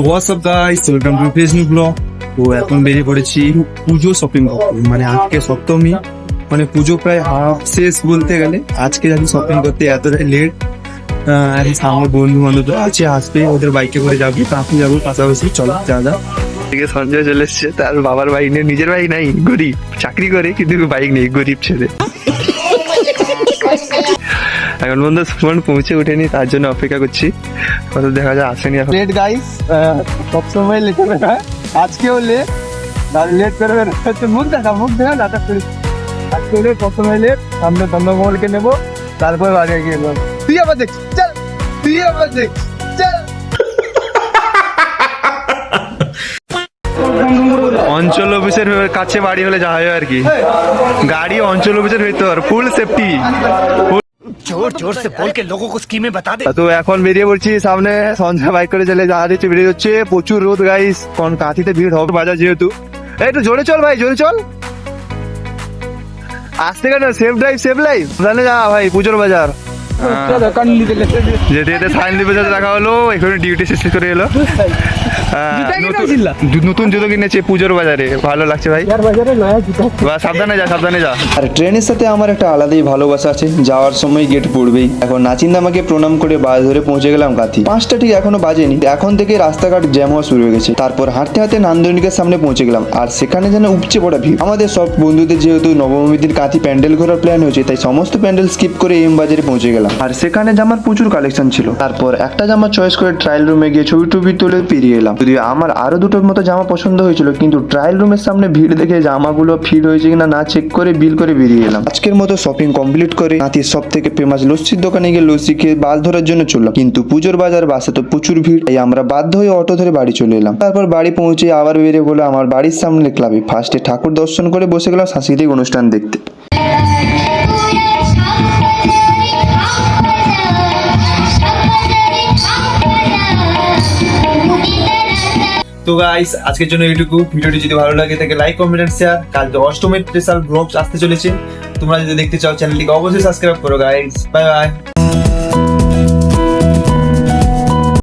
WhatsApp guys, welcome to Facebook blog. তো এখন বেরিয়ে পড়েছি পুজো শপিং করতে। মানে আজকে সপ্তমী, মানে পুজো প্রায় হাফ শেষ বলতে গেলে। আজকে যাচ্ছি শপিং করতে, এতটাই লেট। আমার বন্ধু বান্ধব আছে, আসবে, ওদের বাইকে করে যাবো, কাকু যাবো পাশাপাশি। চলো যা যা। থেকে সঞ্জয় চলে এসছে, তার বাবার বাইক নিয়ে, নিজের বাইক নাই, গরিব, চাকরি করে কিন্তু বাইক নেই, গরিব ছেলে। এখন বন্ধু সুমন পৌঁছে উঠেনি, তার জন্য অপেক্ষা করছি, কত দেখা যায় আসেনি এখন। লেট গাইস, সবসময় লেট হবে না, আজকেও লেট। লেট করবে না, মুখ দেখা নাটক করি। আজকেও লেট, সবসময় লেট। সামনে চন্দ্রমহলকে নেবো, তারপর বাড়ি গিয়ে নেবো। তুই আবার দেখ, চল, তুই আবার দেখ, চল। অঞ্চল অফিসের কাছে বাড়ি হলে যা হয় আর কি, গাড়ি অঞ্চল অফিসের ভেতর, ফুল সেফটি। जोर जोर से बोल के लोगों को स्कीमें बता दे। তো এখন বেরিয়ে পড়ছি, সামনে সন্ধ্যা বাইক করে চলে যা দিচ্ছে, বেরিয়ে যাচ্ছে। প্রচুর রোদ গাইস, কারণ কাঁথিতে ভিড় হবে বাজার যেহেতু। একটু জোরে চল ভাই, জোরে চল, আসতে কেন, সেফ ড্রাইভ সেফ লাইফ। জানে যা ভাই, পুজোর বাজার যেতে যেতে সাইন বাজার দেখা হলো, এখানে ডিউটি শেষ করে এলো। নতুন জুতো কিনেছে পুজোর বাজারে, ভালো লাগছে ভাই। সাবধানে যা, সাবধানে যা। আর ট্রেনের সাথে আমার একটা আলাদাই ভালোবাসা আছে, যাওয়ার সময় গেট পড়বেই। এখন নাচিন্দা আমাকে প্রণাম করে বাস ধরে পৌঁছে গেলাম কাঁথি। 5টা ঠিক এখনো বাজেনি, এখন থেকে রাস্তাঘাট জ্যাম হওয়া শুরু হয়ে গেছে। তারপর হাঁটতে হাঁটতে নান্দনিকের সামনে পৌঁছে গেলাম, আর সেখানে যেন উপচে পড়া ভিড়। আমাদের সব বন্ধুদের যেহেতু নবমীর দিন কাঁথি প্যান্ডেল ঘোরার প্ল্যান হয়েছে, তাই সমস্ত প্যান্ডেল স্কিপ করে এম বাজারে পৌঁছে গেলাম। আর সেখানে জামার প্রচুর কালেকশন ছিল। তারপর একটা জামা চয়েস করে ট্রায়াল রুমে গিয়ে ছবি টবি তুলে ফিরিয়ে এলাম। যদিও আমার আরো দুটোর মতো জামা পছন্দ হয়েছিল, কিন্তু ট্রায়াল রুমের সামনে ভিড় দেখে জামাগুলো ফিট হয়েছে কিনা না চেক করে বিল করে বেরিয়ে এলাম। আজকের মতো শপিং কমপ্লিট করে নাতির সব থেকে ফেমাস লস্যির দোকানে গিয়ে লস্যি খেয়ে বাস ধরার জন্য চললাম। কিন্তু পুজোর বাজার বাসে তো প্রচুর ভিড়, তাই আমরা বাধ্য হয়ে অটো ধরে বাড়ি চলে এলাম। তারপর বাড়ি পৌঁছে আবার বেরিয়ে বলে আমার বাড়ির সামনে ক্লাবে। ফার্স্টে ঠাকুর দর্শন করে বসে গেলাম সাংস্কৃতিক অনুষ্ঠান দেখতে। তো গাইস, আজকের জন্য এইটুকু। ভিডিওটি যদি ভালো লাগে থাকে লাইক, কমেন্ট, শেয়ার। কাল তো অষ্টমীর স্পেশাল ব্লগ আসতে চলেছে, তোমরা যদি দেখতে চাও চ্যানেলটিকে অবশ্যই সাবস্ক্রাইব করো গাইস। Bye bye.